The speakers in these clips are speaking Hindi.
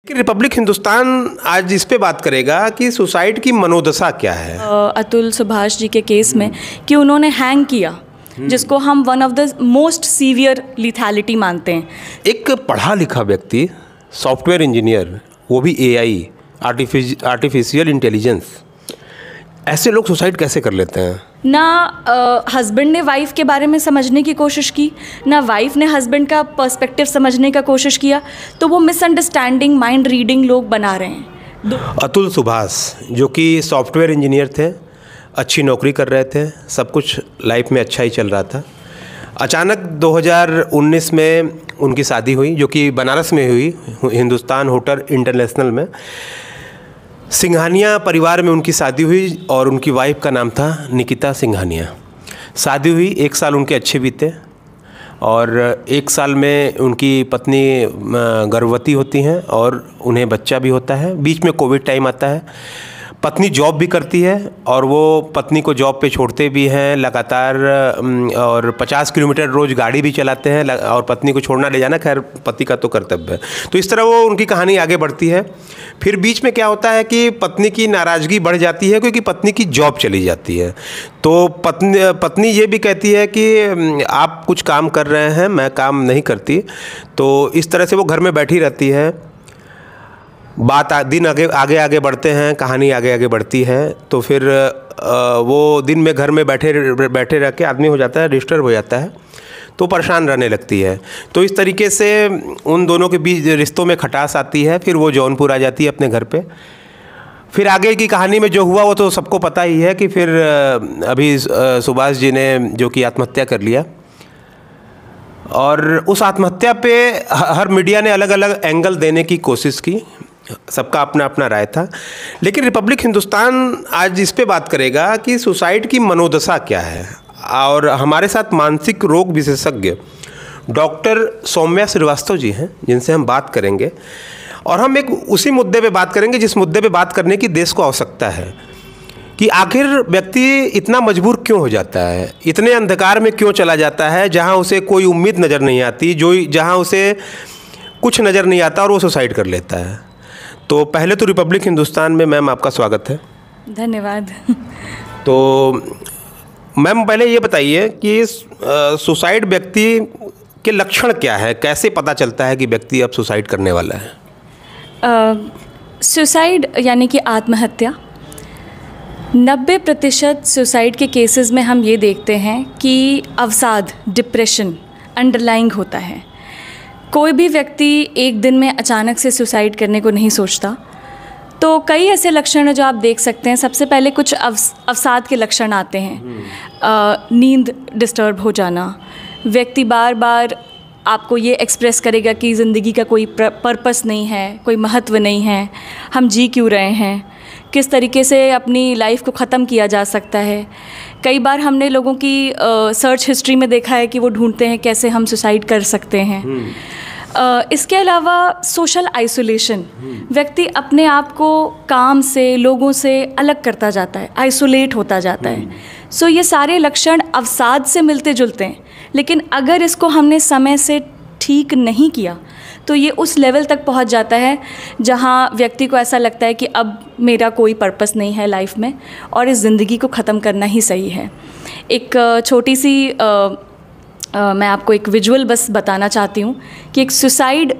कि रिपब्लिक हिंदुस्तान आज इस पे बात करेगा कि सुसाइड की मनोदशा क्या है। अतुल सुभाष जी के केस में कि उन्होंने हैंग किया, जिसको हम one of the most severe lethality मानते हैं। एक पढ़ा लिखा व्यक्ति, सॉफ्टवेयर इंजीनियर, वो भी एआई, आर्टिफिशियल इंटेलिजेंस, ऐसे लोग सुसाइड कैसे कर लेते हैं? ना हस्बैंड ने वाइफ के बारे में समझने की कोशिश की, ना वाइफ ने हस्बैंड का पर्सपेक्टिव समझने का कोशिश किया, तो वो मिसअंडरस्टैंडिंग, माइंड रीडिंग लोग बना रहे हैं। अतुल सुभाष जो कि सॉफ्टवेयर इंजीनियर थे, अच्छी नौकरी कर रहे थे, सब कुछ लाइफ में अच्छा ही चल रहा था। अचानक 2019 में उनकी शादी हुई, जो कि बनारस में हुई, हिंदुस्तान होटल इंटरनेशनल में। सिंघानिया परिवार में उनकी शादी हुई और उनकी वाइफ का नाम था निकिता सिंघानिया। शादी हुई, 1 साल उनके अच्छे बीते और 1 साल में उनकी पत्नी गर्भवती होती हैं और उन्हें बच्चा भी होता है। बीच में कोविड टाइम आता है। पत्नी जॉब भी करती है और वो पत्नी को जॉब पे छोड़ते भी हैं लगातार, और 50 किलोमीटर रोज़ गाड़ी भी चलाते हैं, और पत्नी को छोड़ना ले जाना खैर पति का तो कर्तव्य है। तो इस तरह वो उनकी कहानी आगे बढ़ती है। फिर बीच में क्या होता है कि पत्नी की नाराज़गी बढ़ जाती है क्योंकि पत्नी की जॉब चली जाती है। तो पत्नी ये भी कहती है कि आप कुछ काम कर रहे हैं, मैं काम नहीं करती। तो इस तरह से वो घर में बैठी रहती है। बात दिन आगे बढ़ते हैं, कहानी आगे बढ़ती है। तो फिर वो दिन में घर में बैठे रह के आदमी हो जाता है, डिस्टर्ब हो जाता है, तो परेशान रहने लगती है। तो इस तरीके से उन दोनों के बीच रिश्तों में खटास आती है। फिर वो जौनपुर आ जाती है अपने घर पे। फिर आगे की कहानी में जो हुआ वो तो सबको पता ही है कि फिर अभी सुभाष जी ने जो कि आत्महत्या कर लिया, और उस आत्महत्या पे हर मीडिया ने अलग अलग एंगल देने की कोशिश की, सबका अपना अपना राय था। लेकिन रिपब्लिक हिंदुस्तान आज इस पे बात करेगा कि सुसाइड की मनोदशा क्या है। और हमारे साथ मानसिक रोग विशेषज्ञ डॉक्टर सौम्या श्रीवास्तव जी हैं, जिनसे हम बात करेंगे। और हम एक उसी मुद्दे पे बात करेंगे जिस मुद्दे पे बात करने की देश को आवश्यकता है, कि आखिर व्यक्ति इतना मजबूर क्यों हो जाता है, इतने अंधकार में क्यों चला जाता है जहां उसे कोई उम्मीद नज़र नहीं आती, जहां उसे कुछ नज़र नहीं आता और वो सुसाइड कर लेता है। तो पहले तो रिपब्लिक हिंदुस्तान में मैम आपका स्वागत है। धन्यवाद। तो मैम पहले ये बताइए कि सुसाइड व्यक्ति के लक्षण क्या है, कैसे पता चलता है कि व्यक्ति अब सुसाइड करने वाला है? सुसाइड यानी कि आत्महत्या, 90% सुसाइड के केसेस में हम ये देखते हैं कि अवसाद, डिप्रेशन अंडरलाइंग होता है। कोई भी व्यक्ति एक दिन में अचानक से सुसाइड करने को नहीं सोचता। तो कई ऐसे लक्षण हैं जो आप देख सकते हैं। सबसे पहले कुछ अवसाद के लक्षण आते हैं। नींद डिस्टर्ब हो जाना, व्यक्ति बार बार आपको ये एक्सप्रेस करेगा कि ज़िंदगी का कोई पर्पस नहीं है, कोई महत्व नहीं है, हम जी क्यों रहे हैं, किस तरीके से अपनी लाइफ को ख़त्म किया जा सकता है। कई बार हमने लोगों की सर्च हिस्ट्री में देखा है कि वो ढूंढते हैं कैसे हम सुसाइड कर सकते हैं। इसके अलावा सोशल आइसोलेशन, व्यक्ति अपने आप को काम से, लोगों से अलग करता जाता है, आइसोलेट होता जाता है। सो ये सारे लक्षण अवसाद से मिलते जुलते हैं। लेकिन अगर इसको हमने समय से ठीक नहीं किया तो ये उस लेवल तक पहुंच जाता है जहां व्यक्ति को ऐसा लगता है कि अब मेरा कोई पर्पस नहीं है लाइफ में और इस ज़िंदगी को ख़त्म करना ही सही है। एक छोटी सी मैं आपको एक विजुअल बस बताना चाहती हूँ कि एक सुसाइड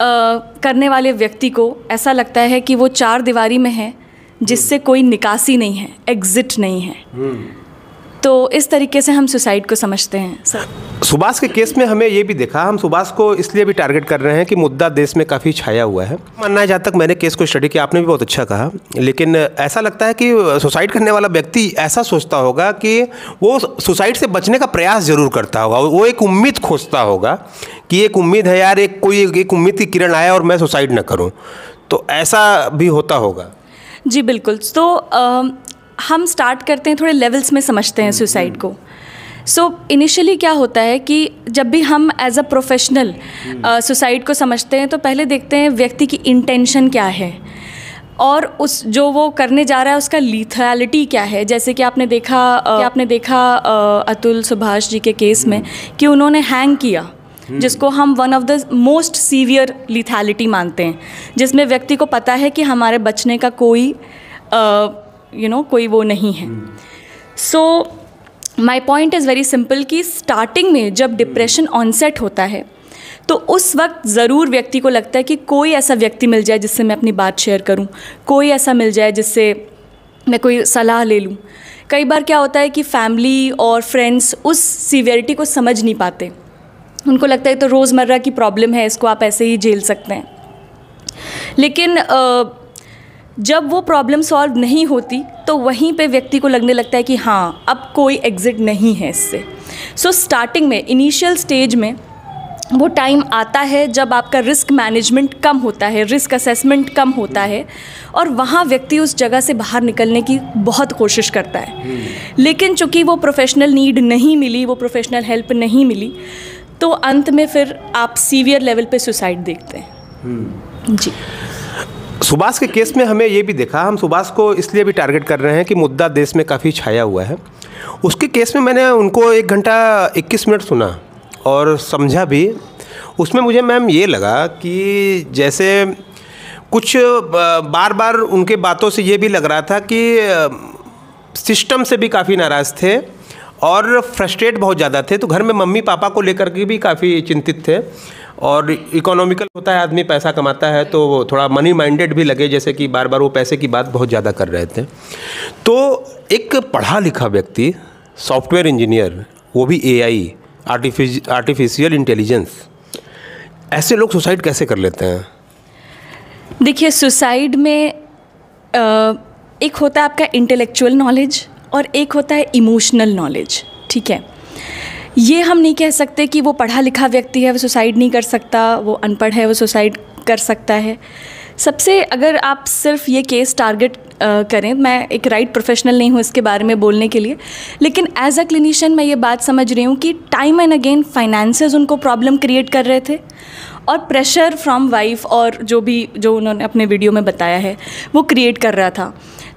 करने वाले व्यक्ति को ऐसा लगता है कि वो 4 दीवारी में है जिससे कोई निकासी नहीं है, एग्ज़िट नहीं है। तो इस तरीके से हम सुसाइड को समझते हैं सर। सुभाष के केस में हमें ये भी देखा, हम सुभाष को इसलिए भी टारगेट कर रहे हैं कि मुद्दा देश में काफ़ी छाया हुआ है। मानना है, जहाँ तक मैंने केस को स्टडी किया, आपने भी बहुत अच्छा कहा, लेकिन ऐसा लगता है कि सुसाइड करने वाला व्यक्ति ऐसा सोचता होगा कि वो सुसाइड से बचने का प्रयास ज़रूर करता होगा, वो एक उम्मीद खोजता होगा कि एक उम्मीद है यार, एक उम्मीद की किरण आया और मैं सुसाइड न करूँ। तो ऐसा भी होता होगा? जी बिल्कुल। तो हम स्टार्ट करते हैं, थोड़े लेवल्स में समझते हैं सुसाइड को। सो इनिशियली क्या होता है कि जब भी हम एज अ प्रोफेशनल सुसाइड को समझते हैं तो पहले देखते हैं व्यक्ति की इंटेंशन क्या है और उस जो वो करने जा रहा है उसका लीथैलिटी क्या है। जैसे कि आपने देखा अतुल सुभाष जी के केस में कि उन्होंने हैंग किया, जिसको हम one of the most severe lethality मानते हैं, जिसमें व्यक्ति को पता है कि हमारे बचने का कोई कोई वो नहीं है। So my point is very simple कि स्टार्टिंग में जब डिप्रेशन ऑनसेट होता है तो उस वक्त ज़रूर व्यक्ति को लगता है कि कोई ऐसा व्यक्ति मिल जाए जिससे मैं अपनी बात शेयर करूं, कोई ऐसा मिल जाए जिससे मैं कोई सलाह ले लूं। कई बार क्या होता है कि फैमिली और फ्रेंड्स उस सीवियरिटी को समझ नहीं पाते, उनको लगता है तो रोज़मर्रा की प्रॉब्लम है, इसको आप ऐसे ही झेल सकते हैं। लेकिन जब वो प्रॉब्लम सॉल्व नहीं होती तो वहीं पे व्यक्ति को लगने लगता है कि हाँ अब कोई एग्ज़िट नहीं है इससे। सो स्टार्टिंग में इनिशियल स्टेज में वो टाइम आता है जब आपका रिस्क मैनेजमेंट कम होता है, रिस्क असेसमेंट कम होता है, और वहाँ व्यक्ति उस जगह से बाहर निकलने की बहुत कोशिश करता है। लेकिन चूँकि वो प्रोफेशनल नीड नहीं मिली, वो प्रोफेशनल हेल्प नहीं मिली, तो अंत में फिर आप सीवियर लेवल पे सुसाइड देखते हैं। जी, सुभाष के केस में हमें ये भी देखा, हम सुभाष को इसलिए भी टारगेट कर रहे हैं कि मुद्दा देश में काफ़ी छाया हुआ है। उसके केस में मैंने उनको 1 घंटा 21 मिनट सुना और समझा भी। उसमें मुझे मैम ये लगा कि जैसे कुछ बार बार उनके बातों से ये भी लग रहा था कि सिस्टम से भी काफ़ी नाराज़ थे और फ्रस्ट्रेट बहुत ज़्यादा थे। तो घर में मम्मी पापा को लेकर के भी काफ़ी चिंतित थे, और इकोनॉमिकल होता है, आदमी पैसा कमाता है तो वो थोड़ा मनी माइंडेड भी लगे, जैसे कि बार बार वो पैसे की बात बहुत ज़्यादा कर रहे थे। तो एक पढ़ा लिखा व्यक्ति, सॉफ्टवेयर इंजीनियर, वो भी AI आर्टिफिशियल इंटेलिजेंस, ऐसे लोग सुसाइड कैसे कर लेते हैं? देखिए, सुसाइड में एक होता है आपका इंटेलेक्चुअल नॉलेज और एक होता है इमोशनल नॉलेज, ठीक है। ये हम नहीं कह सकते कि वो पढ़ा लिखा व्यक्ति है वो सुसाइड नहीं कर सकता, वो अनपढ़ है वो सुसाइड कर सकता है। सबसे अगर आप सिर्फ ये केस टारगेट करें, मैं एक राइट प्रोफेशनल नहीं हूँ इसके बारे में बोलने के लिए, लेकिन एज अ क्लिनिशियन मैं ये बात समझ रही हूँ कि टाइम एंड अगेन फाइनेंसेस उनको प्रॉब्लम क्रिएट कर रहे थे, और प्रेशर फ्रॉम वाइफ और जो उन्होंने अपने वीडियो में बताया है वो क्रिएट कर रहा था।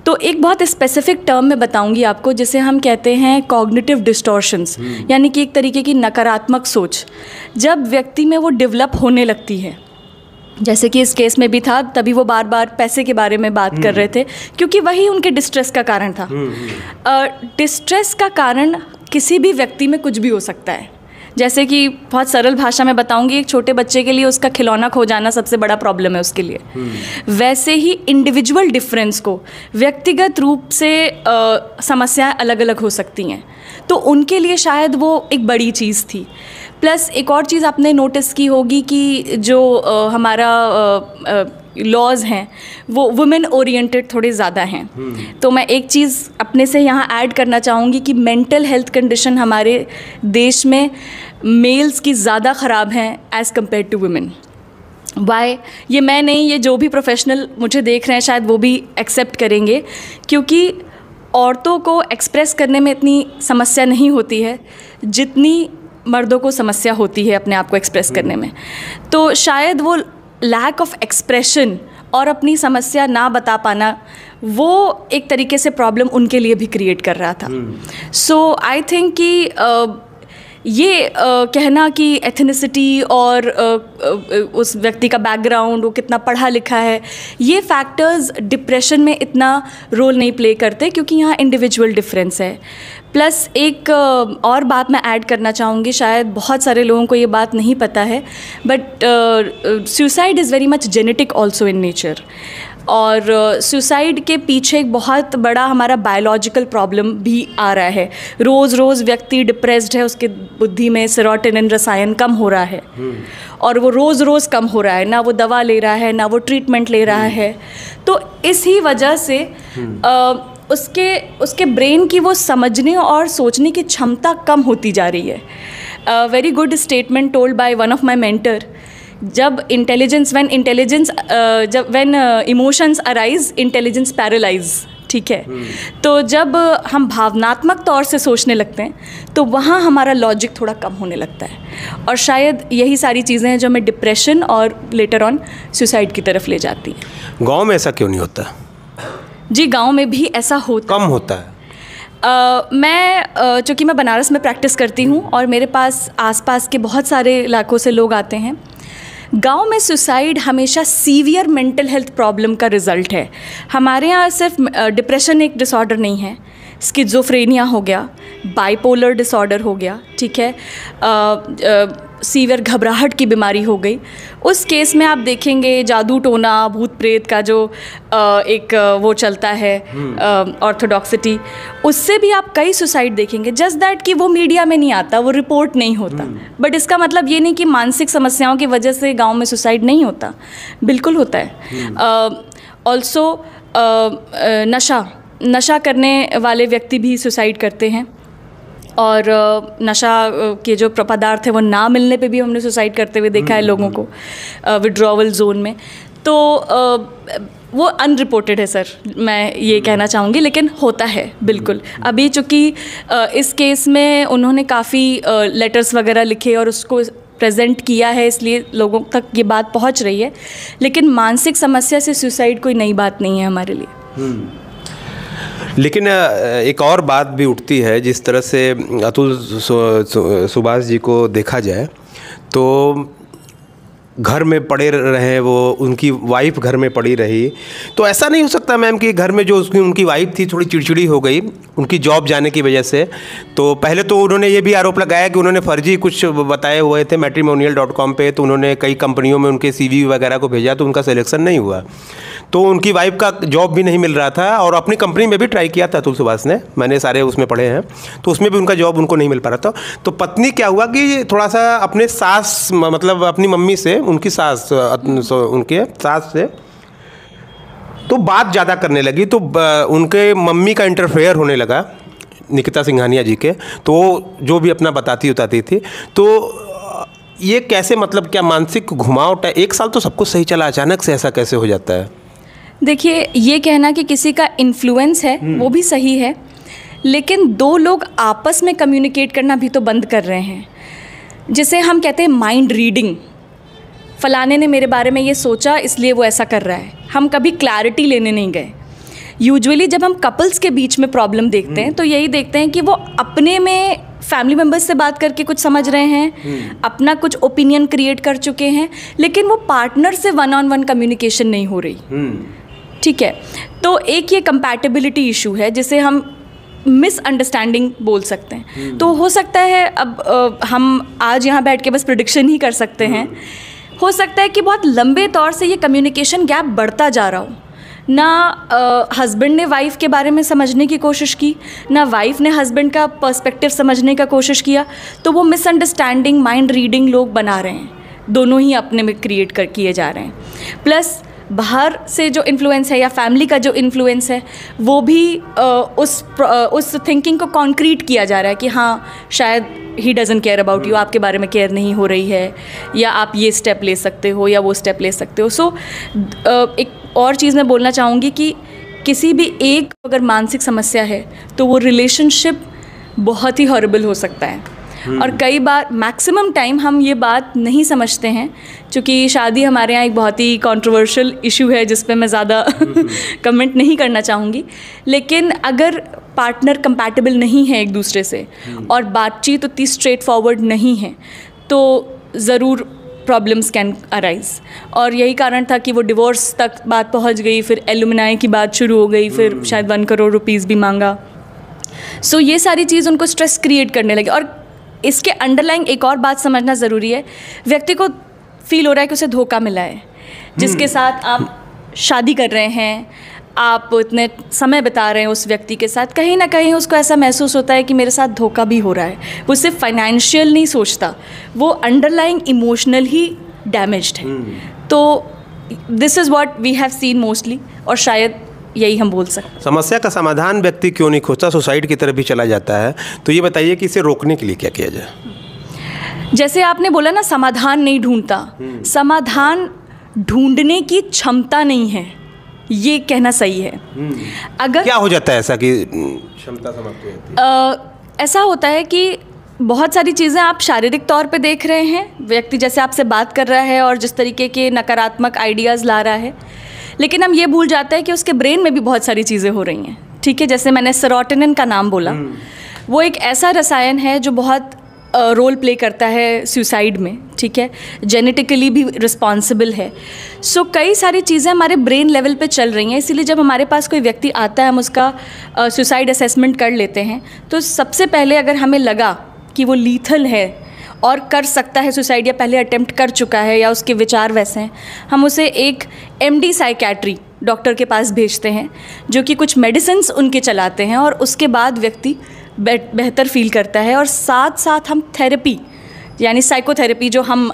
तो एक बहुत स्पेसिफिक टर्म में बताऊंगी आपको, जिसे हम कहते हैं कॉग्निटिव डिस्टॉर्शंस, यानी कि एक तरीके की नकारात्मक सोच जब व्यक्ति में वो डेवलप होने लगती है। जैसे कि इस केस में भी था, तभी वो बार बार पैसे के बारे में बात कर रहे थे क्योंकि वही उनके डिस्ट्रेस का कारण था। डिस्ट्रेस का कारण किसी भी व्यक्ति में कुछ भी हो सकता है। जैसे कि बहुत सरल भाषा में बताऊंगी, एक छोटे बच्चे के लिए उसका खिलौना खो जाना सबसे बड़ा प्रॉब्लम है उसके लिए। वैसे ही इंडिविजुअल डिफरेंस को व्यक्तिगत रूप से समस्याएं अलग अलग हो सकती हैं, तो उनके लिए शायद वो एक बड़ी चीज़ थी। प्लस एक और चीज़ आपने नोटिस की होगी कि जो हमारा लॉज हैं वो वुमेन ओरिएंटेड थोड़े ज़्यादा हैं। तो मैं एक चीज़ अपने से यहाँ ऐड करना चाहूँगी कि मेंटल हेल्थ कंडीशन हमारे देश में मेल्स की ज़्यादा ख़राब हैं as compare to women. Why? ये मैं नहीं, ये जो भी प्रोफेशनल मुझे देख रहे हैं शायद वो भी एक्सेप्ट करेंगे, क्योंकि औरतों को एक्सप्रेस करने में इतनी समस्या नहीं होती है जितनी मर्दों को समस्या होती है अपने आप को एक्सप्रेस करने में। तो शायद वो लैक ऑफ एक्सप्रेशन और अपनी समस्या ना बता पाना वो एक तरीके से प्रॉब्लम उनके लिए भी क्रिएट कर रहा था। सो आई थिंक कि ये कहना कि एथनिसिटी और उस व्यक्ति का बैकग्राउंड, वो कितना पढ़ा लिखा है, ये फैक्टर्स डिप्रेशन में इतना रोल नहीं प्ले करते क्योंकि यहाँ इंडिविजुअल डिफरेंस है। प्लस एक और बात मैं ऐड करना चाहूँगी, शायद बहुत सारे लोगों को ये बात नहीं पता है, but suicide is very much genetic also in nature. और सुसाइड के पीछे एक बहुत बड़ा हमारा बायोलॉजिकल प्रॉब्लम भी आ रहा है। रोज़ रोज़ व्यक्ति डिप्रेस्ड है, उसके बुद्धि में सेरोटोनिन रसायन कम हो रहा है, और वो रोज़ रोज़ कम हो रहा है, ना वो दवा ले रहा है ना वो ट्रीटमेंट ले रहा है। तो इसी वजह से उसके ब्रेन की वो समझने और सोचने की क्षमता कम होती जा रही है। Very good statement told by one of my mentor, जब when emotions arise intelligence paralyse, ठीक है। तो जब हम भावनात्मक तौर से सोचने लगते हैं तो वहाँ हमारा लॉजिक थोड़ा कम होने लगता है, और शायद यही सारी चीज़ें हैं जो हमें डिप्रेशन और लेटर ऑन सुसाइड की तरफ ले जाती हैं। गाँव में ऐसा क्यों नहीं होता? जी, गांव में भी ऐसा होता कम होता है। चूँकि मैं बनारस में प्रैक्टिस करती हूँ और मेरे पास आसपास के बहुत सारे इलाकों से लोग आते हैं। गांव में सुसाइड हमेशा सीवियर मेंटल हेल्थ प्रॉब्लम का रिज़ल्ट है। हमारे यहाँ सिर्फ डिप्रेशन एक डिसऑर्डर नहीं है, स्किज़ोफ्रेनिया हो गया, बाइपोलर डिसऑर्डर हो गया, ठीक है, सीवियर घबराहट की बीमारी हो गई। उस केस में आप देखेंगे जादू टोना, भूत प्रेत का जो एक वो चलता है ऑर्थोडॉक्सिटी, उससे भी आप कई सुसाइड देखेंगे। जस्ट दैट कि वो मीडिया में नहीं आता, वो रिपोर्ट नहीं होता। बट इसका मतलब ये नहीं कि मानसिक समस्याओं की वजह से गांव में सुसाइड नहीं होता, बिल्कुल होता है। ऑल्सो नशा करने वाले व्यक्ति भी सुसाइड करते हैं, और नशा के जो पदार्थ है वो ना मिलने पे भी हमने सुसाइड करते हुए देखा है लोगों को विड्रॉवल जोन में। तो वो अनरिपोर्टेड है सर, मैं ये कहना चाहूँगी, लेकिन होता है बिल्कुल। अभी चूँकि इस केस में उन्होंने काफ़ी लेटर्स वगैरह लिखे और उसको प्रेजेंट किया है, इसलिए लोगों तक ये बात पहुँच रही है। लेकिन मानसिक समस्या से सुसाइड कोई नई बात नहीं है हमारे लिए। लेकिन एक और बात भी उठती है, जिस तरह से अतुल सुभाष जी को देखा जाए तो घर में पड़े रहे, वो उनकी वाइफ घर में पड़ी रही, तो ऐसा नहीं हो सकता मैम कि घर में जो उनकी वाइफ थी थोड़ी चिड़चिड़ी हो गई उनकी जॉब जाने की वजह से? तो पहले तो उन्होंने ये भी आरोप लगाया कि उन्होंने फर्जी कुछ बताए हुए थे matrimonial.com पे, तो उन्होंने कई कंपनियों में उनके CV वगैरह को भेजा तो उनका सिलेक्शन नहीं हुआ, तो उनकी वाइफ का जॉब भी नहीं मिल रहा था। और अपनी कंपनी में भी ट्राई किया था अतुल सुभाष ने, मैंने सारे उसमें पढ़े हैं, तो उसमें भी उनका जॉब उनको नहीं मिल पा रहा था। तो पत्नी क्या हुआ कि थोड़ा सा अपने सास, मतलब अपनी मम्मी से, उनकी सास, उनके सास से तो बात ज़्यादा करने लगी, तो उनके मम्मी का इंटरफेयर होने लगा निकिता सिंघानिया जी के, तो जो भी अपना बताती थी। तो ये कैसे, मतलब क्या मानसिक घुमाव? एक साल तो सब कुछ सही चला, अचानक से ऐसा कैसे हो जाता है? देखिए, ये कहना कि किसी का इन्फ्लुएंस है वो भी सही है, लेकिन दो लोग आपस में कम्युनिकेट करना भी तो बंद कर रहे हैं, जिसे हम कहते हैं माइंड रीडिंग। फलाने ने मेरे बारे में ये सोचा इसलिए वो ऐसा कर रहा है, हम कभी क्लैरिटी लेने नहीं गए। यूजुअली जब हम कपल्स के बीच में प्रॉब्लम देखते हैं तो यही देखते हैं कि वो अपने में फैमिली मेम्बर्स से बात करके कुछ समझ रहे हैं, अपना कुछ ओपिनियन क्रिएट कर चुके हैं, लेकिन वो पार्टनर से वन-ऑन-वन कम्युनिकेशन नहीं हो रही। ठीक है, तो एक ये कंपैटिबिलिटी इशू है जिसे हम मिसअंडरस्टैंडिंग बोल सकते हैं। तो हो सकता है, अब हम आज यहाँ बैठ के बस प्रेडिक्शन ही कर सकते हैं, हो सकता है कि बहुत लंबे तौर से ये कम्युनिकेशन गैप बढ़ता जा रहा हो। ना हस्बैंड ने वाइफ के बारे में समझने की कोशिश की, ना वाइफ ने हस्बैंड का पर्सपेक्टिव समझने का कोशिश किया, तो वो मिसअंडरस्टैंडिंग, माइंड रीडिंग लोग बना रहे हैं, दोनों ही अपने में क्रिएट किए जा रहे हैं। प्लस बाहर से जो इन्फ्लुएंस है या फैमिली का जो इन्फ्लुएंस है वो भी उस थिंकिंग को कॉन्क्रीट किया जा रहा है कि हाँ शायद he doesn't care about you, आपके बारे में केयर नहीं हो रही है, या आप ये स्टेप ले सकते हो या वो स्टेप ले सकते हो। सो एक और चीज़ मैं बोलना चाहूँगी कि किसी भी एक अगर मानसिक समस्या है तो वो रिलेशनशिप बहुत ही हॉरिबल हो सकता है। और कई बार, मैक्सिमम टाइम हम ये बात नहीं समझते हैं, क्योंकि शादी हमारे यहाँ एक बहुत ही कंट्रोवर्शियल इशू है जिस पे मैं ज़्यादा कमेंट नहीं करना चाहूँगी। लेकिन अगर पार्टनर कंपैटिबल नहीं है एक दूसरे से और बातचीत उतनी स्ट्रेट फॉरवर्ड नहीं है तो ज़रूर प्रॉब्लम्स कैन अराइज। और यही कारण था कि वो डिवोर्स तक बात पहुँच गई, फिर एलुमनाई की बात शुरू हो गई, फिर शायद 1 करोड़ रुपीज़ भी मांगा। सो ये सारी चीज़ उनको स्ट्रेस क्रिएट करने लगी। और इसके अंडरलाइंग एक और बात समझना ज़रूरी है, व्यक्ति को फील हो रहा है कि उसे धोखा मिला है, जिसके साथ आप शादी कर रहे हैं, आप इतने समय बिता रहे हैं उस व्यक्ति के साथ, कहीं ना कहीं उसको ऐसा महसूस होता है कि मेरे साथ धोखा भी हो रहा है। वो सिर्फ फाइनेंशियल नहीं सोचता, वो अंडरलाइंग इमोशनल ही डैमेज्ड है। तो this is what we have seen mostly, और शायद यही हम बोल सकते हैं। समस्या का समाधान व्यक्ति क्यों नहीं खोजता, सुसाइड की तरफ भी चला जाता है, तो ये बताइए कि इसे रोकने के लिए क्या किया जाए? जैसे आपने बोला ना, समाधान नहीं ढूंढता, समाधान ढूंढने की क्षमता नहीं है, ये कहना सही है। अगर क्या हो जाता है ऐसा कि क्षमता समाप्त हो जाती है? ऐसा होता है कि बहुत सारी चीज़ें आप शारीरिक तौर पे देख रहे हैं, व्यक्ति जैसे आपसे बात कर रहा है और जिस तरीके के नकारात्मक आइडियाज़ ला रहा है, लेकिन हम ये भूल जाते हैं कि उसके ब्रेन में भी बहुत सारी चीज़ें हो रही हैं। ठीक है, जैसे मैंने सेरोटोनिन का नाम बोला, वो एक ऐसा रसायन है जो बहुत रोल प्ले करता है सुसाइड में, ठीक है, जेनेटिकली भी रिस्पॉन्सिबल है। सो कई सारी चीज़ें हमारे ब्रेन लेवल पे चल रही हैं, इसीलिए जब हमारे पास कोई व्यक्ति आता है हम उसका सुसाइड असेसमेंट कर लेते हैं, तो सबसे पहले अगर हमें लगा कि वो लीथल है और कर सकता है सुसाइड, या पहले अटेम्प्ट कर चुका है, या उसके विचार वैसे हैं, हम उसे एक MD साइकेट्री डॉक्टर के पास भेजते हैं, जो कि कुछ मेडिसिन्स उनके चलाते हैं, और उसके बाद व्यक्ति बेहतर फील करता है। और साथ साथ हम थेरेपी, यानी साइकोथेरेपी जो हम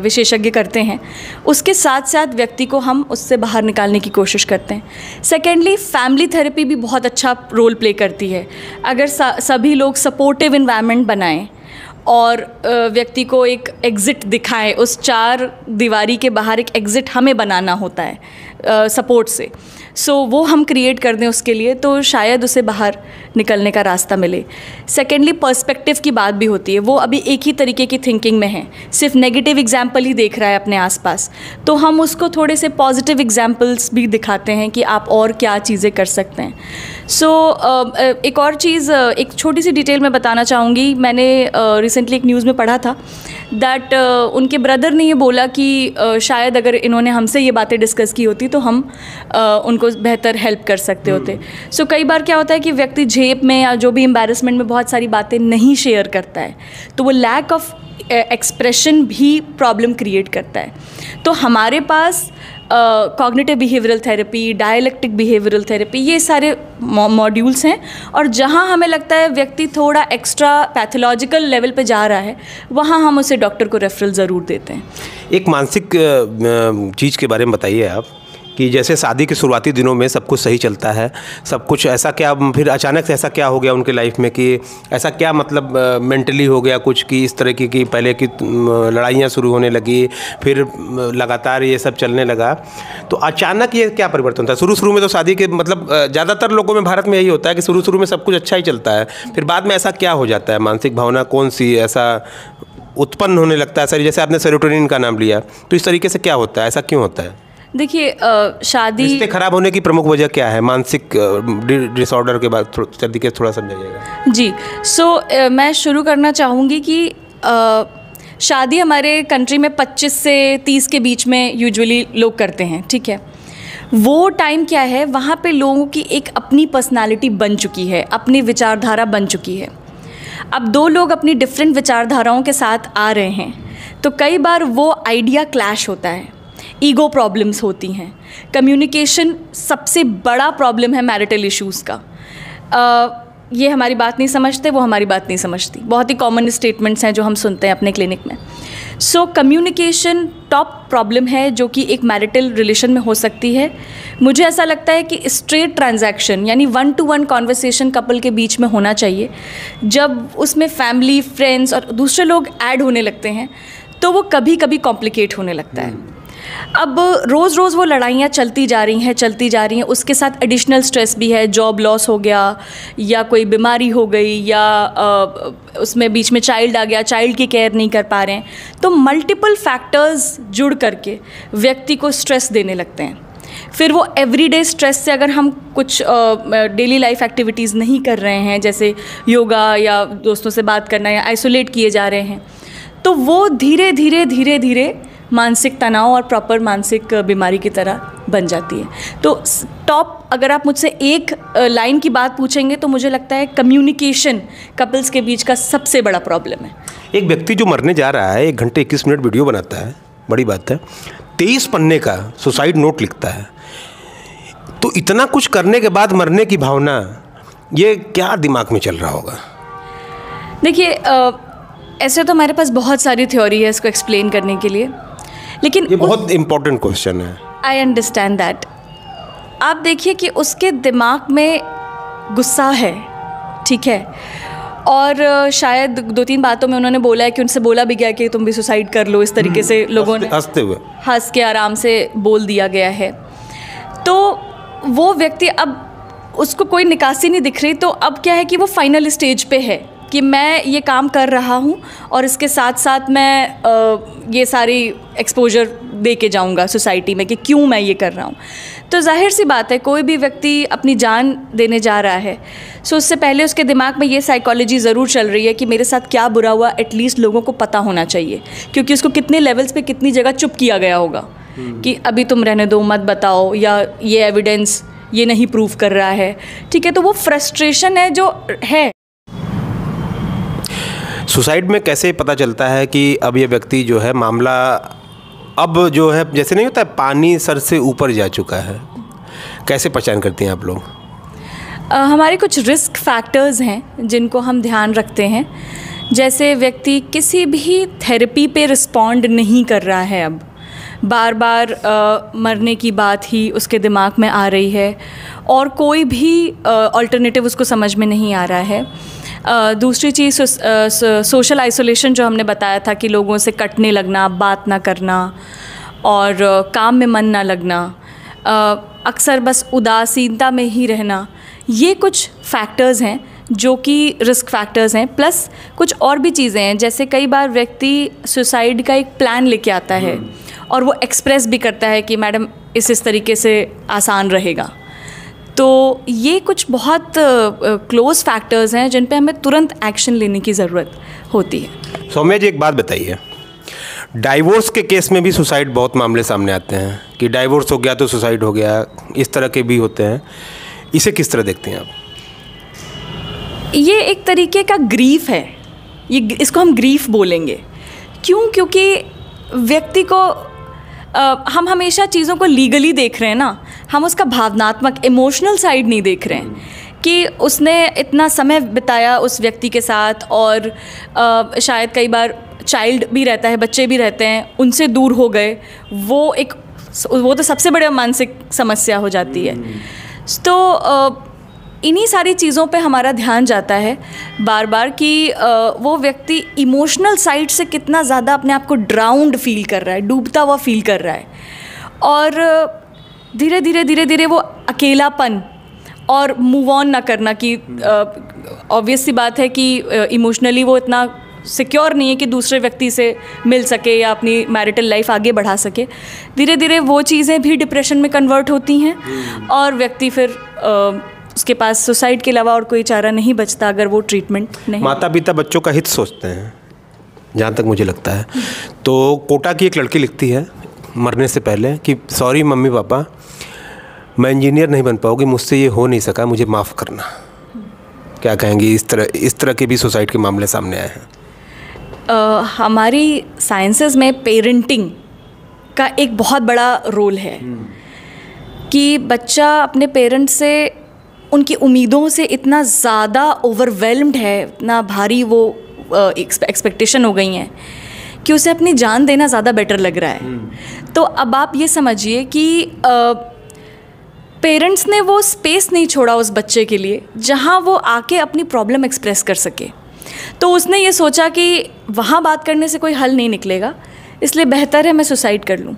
विशेषज्ञ करते हैं, उसके साथ साथ व्यक्ति को हम उससे बाहर निकालने की कोशिश करते हैं। सेकेंडली, फैमिली थेरेपी भी बहुत अच्छा रोल प्ले करती है। अगर सभी लोग सपोर्टिव इन्वायरमेंट बनाएं और व्यक्ति को एक एग्ज़िट दिखाएं, उस 4 दीवारी के बाहर एक एग्ज़िट हमें बनाना होता है सपोर्ट से, सो वो हम क्रिएट कर दें उसके लिए, तो शायद उसे बाहर निकलने का रास्ता मिले। सेकेंडली, पर्सपेक्टिव की बात भी होती है। वो अभी एक ही तरीके की थिंकिंग में है, सिर्फ नेगेटिव एग्जाम्पल ही देख रहा है अपने आसपास, तो हम उसको थोड़े से पॉजिटिव एग्जाम्पल्स भी दिखाते हैं कि आप और क्या चीज़ें कर सकते हैं। सो एक और चीज़, एक छोटी सी डिटेल मैं बताना चाहूँगी। मैंने रिसेंटली एक न्यूज़ में पढ़ा था दैट उनके ब्रदर ने ये बोला कि शायद अगर इन्होंने हमसे ये बातें डिस्कस की होती तो हम उनको बेहतर हेल्प कर सकते होते। सो कई बार क्या होता है कि व्यक्ति झेप में या जो भी एम्बैरेसमेंट में बहुत सारी बातें नहीं शेयर करता है, तो वो लैक ऑफ एक्सप्रेशन भी प्रॉब्लम क्रिएट करता है। तो हमारे पास cognitive behavioural therapy, dialectic behavioural therapy, ये सारे मॉड्यूल्स हैं, और जहाँ हमें लगता है व्यक्ति थोड़ा एक्स्ट्रा पैथोलॉजिकल लेवल पे जा रहा है, वहाँ हम उसे डॉक्टर को रेफरल ज़रूर देते हैं। एक मानसिक चीज़ के बारे में बताइए आप, कि जैसे शादी के शुरुआती दिनों में सब कुछ सही चलता है, सब कुछ, ऐसा क्या फिर अचानक से ऐसा क्या हो गया उनके लाइफ में कि ऐसा क्या मतलब मेंटली हो गया कुछ, कि इस तरह की कि पहले की लड़ाइयाँ शुरू होने लगी, फिर लगातार ये सब चलने लगा, तो अचानक ये क्या परिवर्तन था? शुरू में तो शादी के मतलब ज़्यादातर लोगों में भारत में यही होता है कि शुरू में सब कुछ अच्छा ही चलता है, फिर बाद में ऐसा क्या हो जाता है? मानसिक भावना कौन सी ऐसा उत्पन्न होने लगता है? सर, जैसे आपने सेरोटोनिन का नाम लिया, तो इस तरीके से क्या होता है, ऐसा क्यों होता है? देखिए, शादी, रिश्ते खराब होने की प्रमुख वजह क्या है? मानसिक डिसऑर्डर के बाद तरीके थोड़ा समझाइएगा। जी, सो मैं शुरू करना चाहूँगी कि शादी हमारे कंट्री में 25 से 30 के बीच में यूजुअली लोग करते हैं, ठीक है। वो टाइम क्या है, वहाँ पे लोगों की एक अपनी पर्सनालिटी बन चुकी है, अपनी विचारधारा बन चुकी है। अब 2 लोग अपनी डिफरेंट विचारधाराओं के साथ आ रहे हैं, तो कई बार वो आइडिया क्लैश होता है, ईगो प्रॉब्लम्स होती हैं, कम्युनिकेशन सबसे बड़ा प्रॉब्लम है मैरिटल इश्यूज़ का। ये हमारी बात नहीं समझते, वो हमारी बात नहीं समझती, बहुत ही कॉमन स्टेटमेंट्स हैं जो हम सुनते हैं अपने क्लिनिक में। सो कम्युनिकेशन टॉप प्रॉब्लम है जो कि एक मैरिटल रिलेशन में हो सकती है। मुझे ऐसा लगता है कि स्ट्रेट ट्रांजैक्शन, यानी 1-to-1 कॉन्वर्सेशन कपल के बीच में होना चाहिए। जब उसमें फैमिली, फ्रेंड्स और दूसरे लोग ऐड होने लगते हैं, तो वो कभी कभी कॉम्प्लिकेट होने लगता है। अब रोज़ वो लड़ाइयाँ चलती जा रही हैं, उसके साथ एडिशनल स्ट्रेस भी है, जॉब लॉस हो गया, या कोई बीमारी हो गई, या उसमें बीच में चाइल्ड आ गया, चाइल्ड की केयर नहीं कर पा रहे हैं, तो मल्टीपल फैक्टर्स जुड़ करके व्यक्ति को स्ट्रेस देने लगते हैं। फिर वो एवरीडे स्ट्रेस से अगर हम कुछ डेली लाइफ एक्टिविटीज़ नहीं कर रहे हैं, जैसे योगा या दोस्तों से बात करना, या आइसोलेट किए जा रहे हैं, तो वो धीरे धीरे मानसिक तनाव और प्रॉपर मानसिक बीमारी की तरह बन जाती है। तो टॉप, अगर आप मुझसे एक लाइन की बात पूछेंगे तो मुझे लगता है कम्युनिकेशन कपल्स के बीच का सबसे बड़ा प्रॉब्लम है। एक व्यक्ति जो मरने जा रहा है, 1 घंटे 21 मिनट वीडियो बनाता है, बड़ी बात है, 23 पन्ने का सुसाइड नोट लिखता है, तो इतना कुछ करने के बाद मरने की भावना, ये क्या दिमाग में चल रहा होगा? देखिए, ऐसे तो हमारे पास बहुत सारी थ्योरी है इसको एक्सप्लेन करने के लिए, लेकिन ये बहुत इम्पोर्टेंट क्वेश्चन है। I understand that. आप देखिए कि उसके दिमाग में गुस्सा है, ठीक है, और शायद 2-3 बातों में उन्होंने बोला है कि उनसे बोला भी गया कि तुम भी सुसाइड कर लो, इस तरीके से लोगों ने हंसते हुए हंस के आराम से बोल दिया गया है। तो वो व्यक्ति, अब उसको कोई निकासी नहीं दिख रही, तो अब क्या है कि वो फाइनल स्टेज पे है कि मैं ये काम कर रहा हूँ और इसके साथ साथ मैं ये सारी एक्सपोजर दे के जाऊँगा सोसाइटी में कि क्यों मैं ये कर रहा हूँ। तो जाहिर सी बात है, कोई भी व्यक्ति अपनी जान देने जा रहा है, सो उससे पहले उसके दिमाग में ये साइकोलॉजी ज़रूर चल रही है कि मेरे साथ क्या बुरा हुआ, एटलीस्ट लोगों को पता होना चाहिए, क्योंकि उसको कितने लेवल्स पे कितनी जगह चुप किया गया होगा कि अभी तुम रहने दो, मत बताओ, या ये एविडेंस ये नहीं प्रूव कर रहा है। ठीक है, तो वो फ्रस्ट्रेशन है जो है। सुसाइड में कैसे पता चलता है कि अब ये व्यक्ति जो है मामला अब जो है जैसे नहीं होता है पानी सर से ऊपर जा चुका है, कैसे पहचान करती हैं आप लोग? हमारे कुछ रिस्क फैक्टर्स हैं जिनको हम ध्यान रखते हैं। जैसे व्यक्ति किसी भी थेरेपी पे रिस्पॉन्ड नहीं कर रहा है, अब बार बार मरने की बात ही उसके दिमाग में आ रही है और कोई भी अल्टरनेटिव उसको समझ में नहीं आ रहा है। दूसरी चीज़ सोशल आइसोलेशन, जो हमने बताया था कि लोगों से कटने लगना, बात ना करना और काम में मन ना लगना, अक्सर बस उदासीनता में ही रहना, ये कुछ फैक्टर्स हैं जो कि रिस्क फैक्टर्स हैं। प्लस कुछ और भी चीज़ें हैं, जैसे कई बार व्यक्ति सुसाइड का एक प्लान लेके आता है और वो एक्सप्रेस भी करता है कि मैडम इस तरीके से आसान रहेगा। तो ये कुछ बहुत क्लोज फैक्टर्स हैं जिन पे हमें तुरंत एक्शन लेने की ज़रूरत होती है। सौम्या जी, एक बात बताइए, डाइवोर्स के केस में भी सुसाइड बहुत मामले सामने आते हैं कि डाइवोर्स हो गया तो सुसाइड हो गया, इस तरह के भी होते हैं, इसे किस तरह देखते हैं आप? ये एक तरीके का ग्रीफ है, इसको हम ग्रीफ बोलेंगे। क्यों? क्योंकि व्यक्ति को हम हमेशा चीज़ों को लीगली देख रहे हैं ना, हम उसका भावनात्मक इमोशनल साइड नहीं देख रहे हैं कि उसने इतना समय बिताया उस व्यक्ति के साथ और शायद कई बार चाइल्ड भी रहता है, बच्चे भी रहते हैं, उनसे दूर हो गए, वो तो सबसे बड़ी मानसिक समस्या हो जाती है। तो इन्हीं सारी चीज़ों पे हमारा ध्यान जाता है बार बार कि वो व्यक्ति इमोशनल साइड से कितना ज़्यादा अपने आप को ड्राउन्ड फील कर रहा है, डूबता हुआ फील कर रहा है, और धीरे धीरे वो अकेलापन और मूव ऑन ना करना कि ऑब्वियस सी बात है कि इमोशनली वो इतना सिक्योर नहीं है कि दूसरे व्यक्ति से मिल सके या अपनी मैरिटल लाइफ आगे बढ़ा सके। धीरे धीरे वो चीज़ें भी डिप्रेशन में कन्वर्ट होती हैं और व्यक्ति फिर उसके पास सुसाइड के अलावा और कोई चारा नहीं बचता अगर वो ट्रीटमेंट नहीं। माता पिता बच्चों का हित सोचते हैं, जहाँ तक मुझे लगता है। तो कोटा की एक लड़की लिखती है मरने से पहले कि सॉरी मम्मी पापा, मैं इंजीनियर नहीं बन पाऊँगी, मुझसे ये हो नहीं सका, मुझे माफ़ करना। क्या कहेंगी? इस तरह के भी सुसाइड के मामले सामने आए हैं। हमारी साइंसेस में पेरेंटिंग का एक बहुत बड़ा रोल है कि बच्चा अपने पेरेंट्स से, उनकी उम्मीदों से इतना ज़्यादा ओवरवेल्म्ड है, इतना भारी वो एक्सपेक्टेशन हो गई हैं कि उसे अपनी जान देना ज़्यादा बेटर लग रहा है। तो अब आप ये समझिए कि पेरेंट्स ने वो स्पेस नहीं छोड़ा उस बच्चे के लिए जहाँ वो आके अपनी प्रॉब्लम एक्सप्रेस कर सके। तो उसने ये सोचा कि वहाँ बात करने से कोई हल नहीं निकलेगा, इसलिए बेहतर है मैं सुसाइड कर लूँ।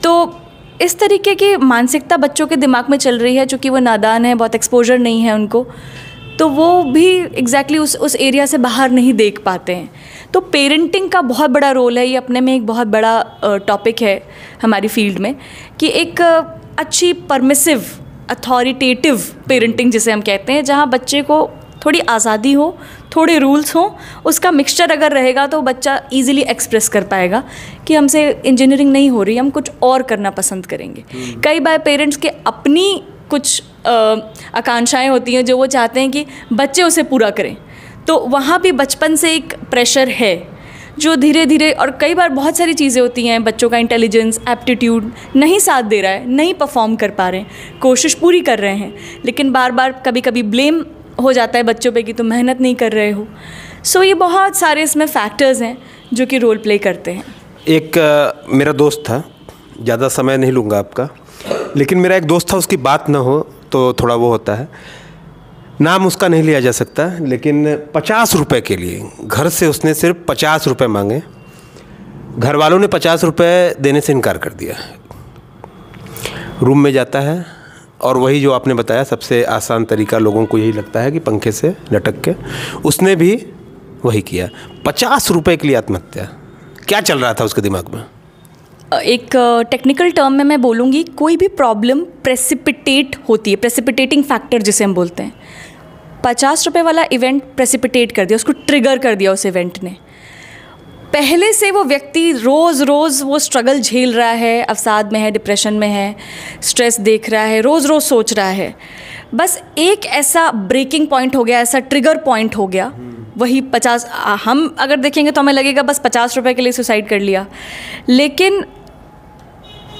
तो इस तरीके की मानसिकता बच्चों के दिमाग में चल रही है, चूँकि वो नादान है, बहुत एक्सपोजर नहीं है उनको, तो वो भी एग्जैक्टली उस एरिया से बाहर नहीं देख पाते हैं। तो पेरेंटिंग का बहुत बड़ा रोल है, ये अपने में एक बहुत बड़ा टॉपिक है हमारी फील्ड में कि एक अच्छी परमिसिव अथॉरिटेटिव पेरेंटिंग जिसे हम कहते हैं, जहाँ बच्चे को थोड़ी आज़ादी हो, थोड़े रूल्स हों, उसका मिक्सचर अगर रहेगा तो बच्चा इजीली एक्सप्रेस कर पाएगा कि हमसे इंजीनियरिंग नहीं हो रही, हम कुछ और करना पसंद करेंगे। कई बार पेरेंट्स के अपनी कुछ आकांक्षाएं होती हैं जो वो चाहते हैं कि बच्चे उसे पूरा करें, तो वहाँ भी बचपन से एक प्रेशर है जो धीरे धीरे, और कई बार बहुत सारी चीज़ें होती हैं, बच्चों का इंटेलिजेंस, एप्टीट्यूड नहीं साथ दे रहा है, नहीं परफॉर्म कर पा रहे हैं, कोशिश पूरी कर रहे हैं, लेकिन बार बार कभी कभी ब्लेम हो जाता है बच्चों पे कि तुम मेहनत नहीं कर रहे हो। सो ये बहुत सारे इसमें फैक्टर्स हैं जो कि रोल प्ले करते हैं। एक मेरा दोस्त था, ज़्यादा समय नहीं लूँगा आपका, लेकिन मेरा एक दोस्त था, उसकी बात ना हो तो थोड़ा वो होता है, नाम उसका नहीं लिया जा सकता, लेकिन 50 रुपये के लिए घर से उसने सिर्फ 50 रुपये मांगे, घर वालों ने 50 रुपये देने से इनकार कर दिया। रूम में जाता है और वही जो आपने बताया सबसे आसान तरीका लोगों को यही लगता है कि पंखे से लटक के, उसने भी वही किया, 50 रुपये के लिए आत्महत्या। क्या चल रहा था उसके दिमाग में? एक टेक्निकल टर्म में मैं बोलूँगी, कोई भी प्रॉब्लम प्रेसिपिटेट होती है, प्रेसिपिटेटिंग फैक्टर जिसे हम बोलते हैं। 50 रुपये वाला इवेंट प्रेसिपिटेट कर दिया, उसको ट्रिगर कर दिया उस इवेंट ने। पहले से वो व्यक्ति रोज़ रोज़ वो स्ट्रगल झेल रहा है, अवसाद में है, डिप्रेशन में है, स्ट्रेस देख रहा है, रोज़ रोज़ सोच रहा है। बस एक ऐसा ब्रेकिंग पॉइंट हो गया, ऐसा ट्रिगर पॉइंट हो गया, वही 50, हम अगर देखेंगे तो हमें लगेगा बस 50 रुपये के लिए सुसाइड कर लिया, लेकिन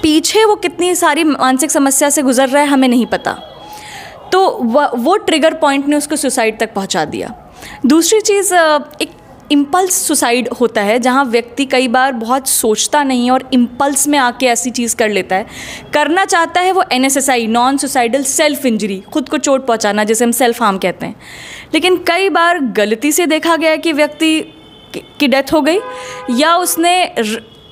पीछे वो कितनी सारी मानसिक समस्या से गुजर रहा है हमें नहीं पता। तो वो ट्रिगर पॉइंट ने उसको सुसाइड तक पहुंचा दिया। दूसरी चीज़, एक इम्पल्स सुसाइड होता है, जहाँ व्यक्ति कई बार बहुत सोचता नहीं और इम्पल्स में आके ऐसी चीज़ कर लेता है। करना चाहता है वो NSSI, non suicidal self injury, खुद को चोट पहुंचाना, जिसे हम सेल्फ हार्म कहते हैं। लेकिन कई बार गलती से देखा गया कि व्यक्ति की डेथ हो गई, या उसने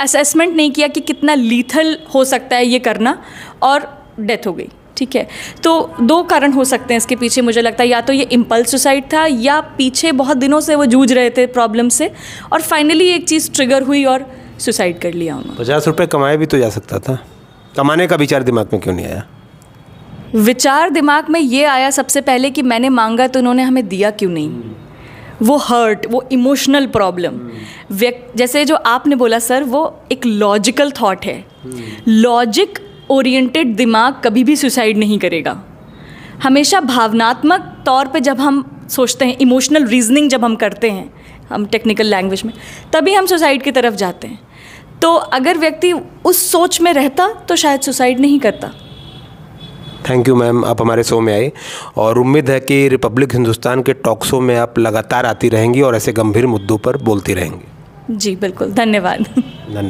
असेसमेंट नहीं किया कि कितना लीथल हो सकता है ये करना, और डेथ हो गई। ठीक है, तो 2 कारण हो सकते हैं इसके पीछे, मुझे लगता है। या तो ये इम्पल्स सुसाइड था, या पीछे बहुत दिनों से वो जूझ रहे थे प्रॉब्लम से, और फाइनली एक चीज़ ट्रिगर हुई और सुसाइड कर लिया उन्होंने। 50 रुपये कमाए भी तो जा सकता था, कमाने का विचार दिमाग में क्यों नहीं आया? विचार दिमाग में ये आया सबसे पहले कि मैंने मांगा तो उन्होंने हमें दिया क्यों नहीं। वो हर्ट, वो इमोशनल प्रॉब्लम, जैसे जो आपने बोला सर, वो एक लॉजिकल थॉट है। लॉजिक ओरिएंटेड दिमाग कभी भी सुसाइड नहीं करेगा। हमेशा भावनात्मक तौर पे जब हम सोचते हैं, इमोशनल रीजनिंग जब हम करते हैं, हम टेक्निकल लैंग्वेज में, तभी हम सुसाइड की तरफ जाते हैं। तो अगर व्यक्ति उस सोच में रहता तो शायद सुसाइड नहीं करता। थैंक यू मैम, आप हमारे शो में आई, और उम्मीद है कि रिपब्लिक हिंदुस्तान के टॉक शो में आप लगातार आती रहेंगी और ऐसे गंभीर मुद्दों पर बोलती रहेंगी। जी बिल्कुल, धन्यवाद। धन्यवाद।